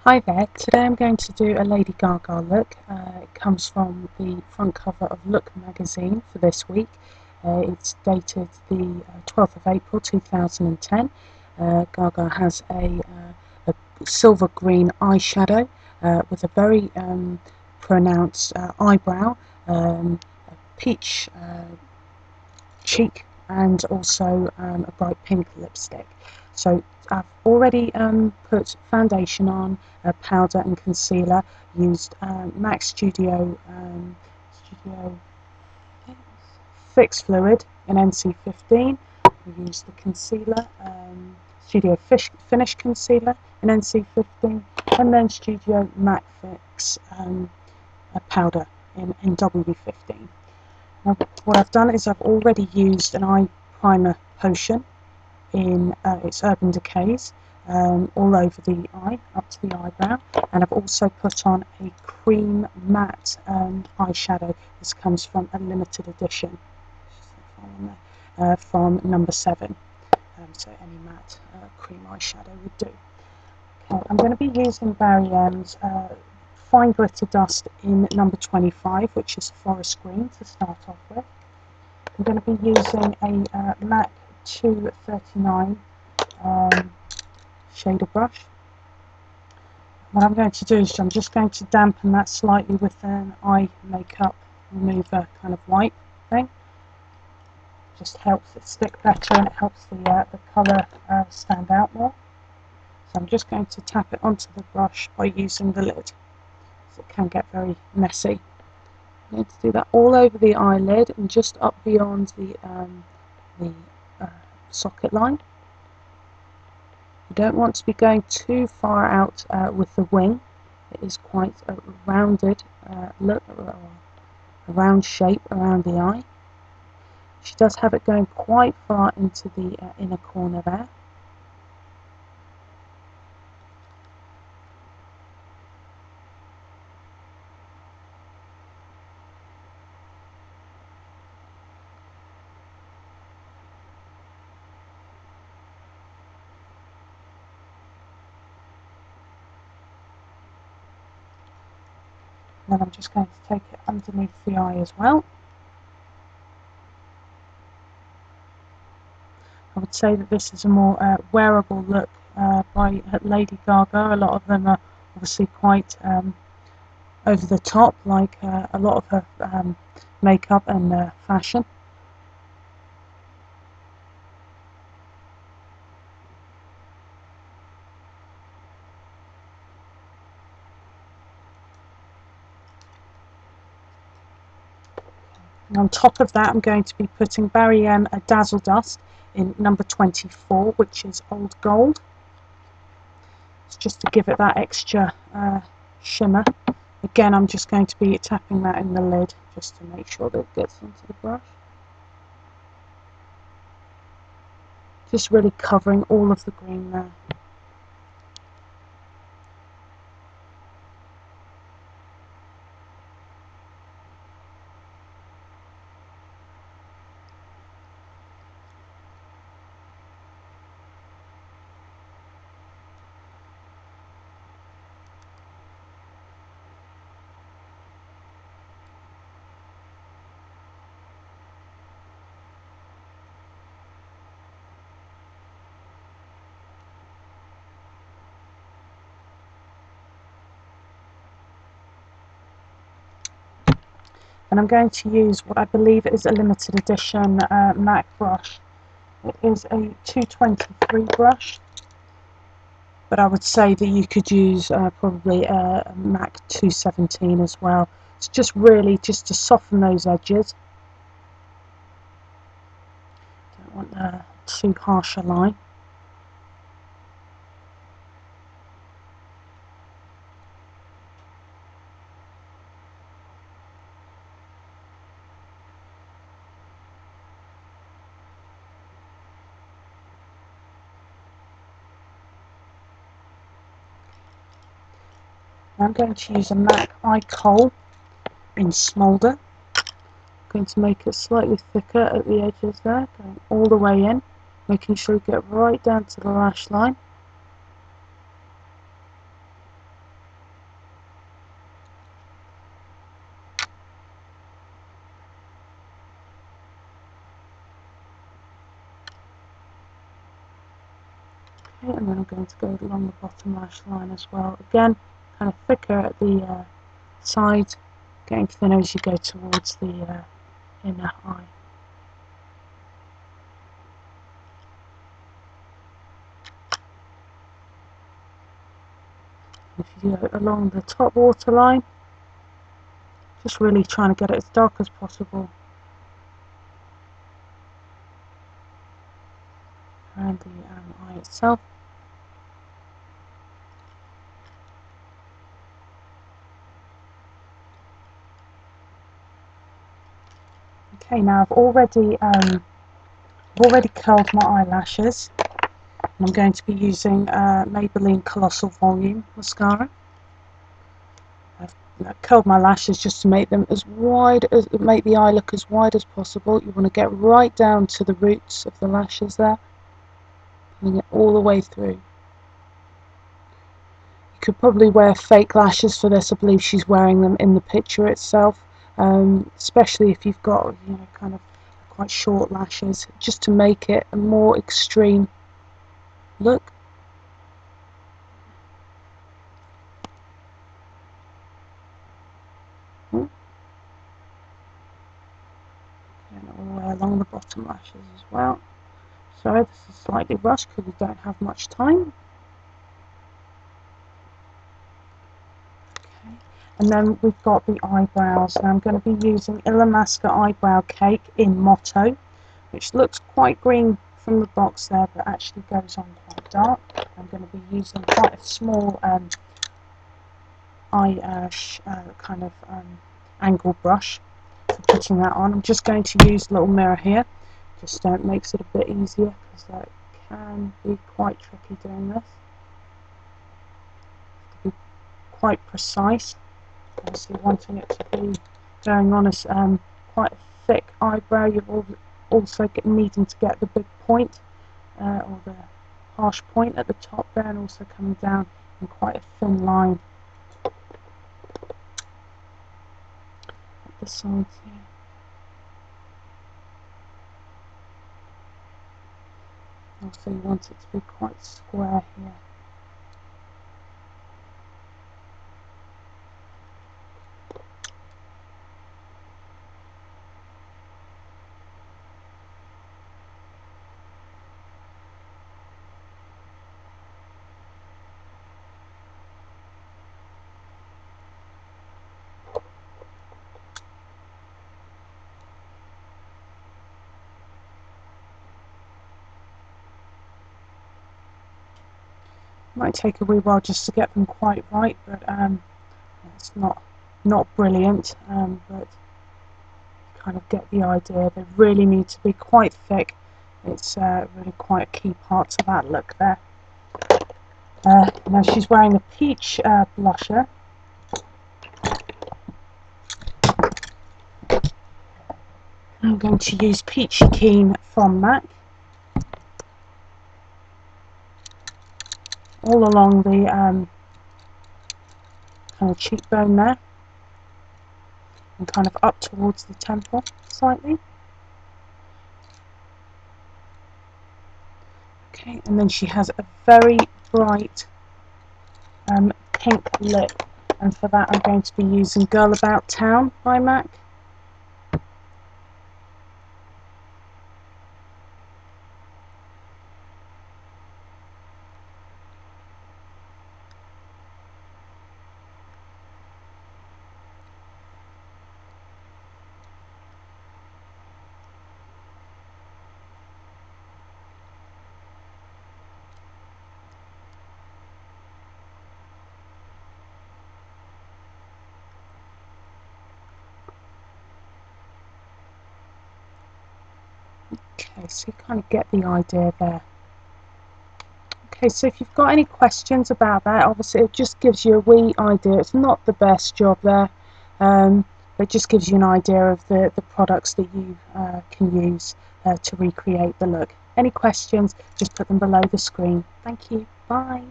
Hi there, today I'm going to do a Lady Gaga look. It comes from the front cover of Look magazine for this week. It's dated the 12th of April 2010. Gaga has a silver green eyeshadow with a very pronounced eyebrow, a peach cheek, and also a bright pink lipstick. So I've already put foundation on, powder and concealer, used MAC Studio Fix Fluid in NC15. We used the concealer, Studio Finish Concealer in NC15, and then Studio MAC Fix powder in W15. Now, what I've done is I've already used an eye primer potion in its Urban Decays all over the eye, up to the eyebrow, and I've also put on a cream matte eyeshadow. This comes from a limited edition from number 7, so any matte cream eyeshadow would do. Okay, I'm going to be using Barry M's Fine Glitter Dust in number 25, which is forest green to start off with. I'm going to be using a MAC 239 shader brush. What I'm going to do is I'm just going to dampen that slightly with an eye makeup remover kind of wipe thing. Just helps it stick better and it helps the colour stand out more. So I'm just going to tap it onto the brush by using the lid. It can get very messy. I'm going to do that all over the eyelid and just up beyond the socket line. You don't want to be going too far out with the wing. It is quite a rounded look, a round shape around the eye. She does have it going quite far into the inner corner there. Then I'm just going to take it underneath the eye as well. I would say that this is a more wearable look by Lady Gaga. A lot of them are obviously quite over the top, like a lot of her makeup and fashion. And on top of that, I'm going to be putting Barry M a Dazzle Dust in number 24, which is Old Gold. It's just to give it that extra shimmer. Again, I'm just going to be tapping that in the lid just to make sure that it gets onto the brush. Just really covering all of the green there. And I'm going to use what I believe is a limited edition MAC brush. It is a 223 brush, but I would say that you could use probably a MAC 217 as well. It's just really just to soften those edges. Don't want too harsh a line. I'm going to use a MAC eye Kohl in Smoulder. I'm going to make it slightly thicker at the edges there, going all the way in, making sure you get right down to the lash line. Okay, and then I'm going to go along the bottom lash line as well. Again, kind of thicker at the side, getting thinner as you go towards the inner eye. If you go along the top waterline, just really trying to get it as dark as possible around the eye itself. Okay, now I've already curled my eyelashes, and I'm going to be using Maybelline Colossal Volume Mascara. I've curled my lashes just to make them make the eye look as wide as possible. You want to get right down to the roots of the lashes there, pulling it all the way through. You could probably wear fake lashes for this. I believe she's wearing them in the picture itself, especially if you've got, you know, kind of quite short lashes, just to make it a more extreme look. And all the way along the bottom lashes as well. Sorry, this is slightly rushed because we don't have much time. Okay. And then we've got the eyebrows. Now I'm going to be using Illamasqua eyebrow cake in Motto, which looks quite green from the box there, but actually goes on quite dark. I'm going to be using quite a small kind of angle brush for putting that on. I'm just going to use a little mirror here, just makes it a bit easier, because that can be quite tricky doing this. To be quite precise, obviously wanting it to be going on as quite a thick eyebrow. You're also needing to get the big point or the harsh point at the top there, and also coming down in quite a thin line at the sides here. Also, you want it to be quite square here. Might take a wee while just to get them quite right, but it's not brilliant, but you kind of get the idea. They really need to be quite thick. It's really quite a key part to that look there. Now she's wearing a peach blusher. I'm going to use Peachykeen from MAC all along the kind of cheekbone there, and kind of up towards the temple slightly. Okay, and then she has a very bright pink lip, and for that I'm going to be using Girl About Town by MAC. Okay, so you kind of get the idea there. Okay, so if you've got any questions about that, obviously it just gives you a wee idea. It's not the best job there, but it just gives you an idea of the products that you can use to recreate the look. Any questions, just put them below the screen. Thank you. Bye.